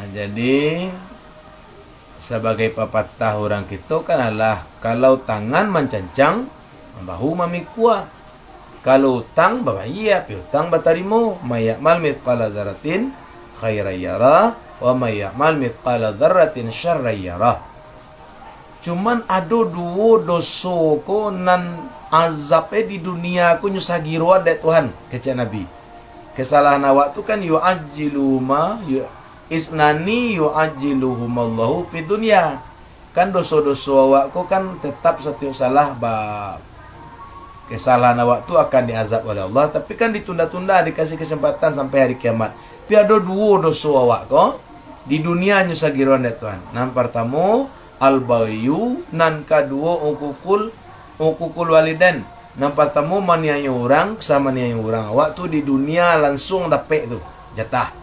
Jadi sebagai pepatah orang kita kan adalah kalau tangan mencancang, bahu memikua. Kalau utang bahaya, piutang batarimo. Mayamal mithqala dzarratin khairan yarah wa mayamal mithqala dzarratin syarran yarah. Cuman ada dua dosa ko nan azabnya di dunia aku nyusah giruan dek Tuhan, kata Nabi. Kesalahan awak tu kan yu'ajjilu ma isnani yu'ajjiluhumallahu fi dunya. Kan dosa-dosa awak ko kan tetap setiap salah bab. Kesalahan awak tu akan diazab oleh Allah, tapi kan ditunda-tunda, dikasih kesempatan sampai hari kiamat. Tapi ada dua dosa awak ko di dunia nyusah giruan dek Tuhan. Nan pertama al-bayu, nan kedua ukukul walidan. Nan pertama maniaya orang sama niaya orang. Awak tu di dunia langsung dapat tu jatah.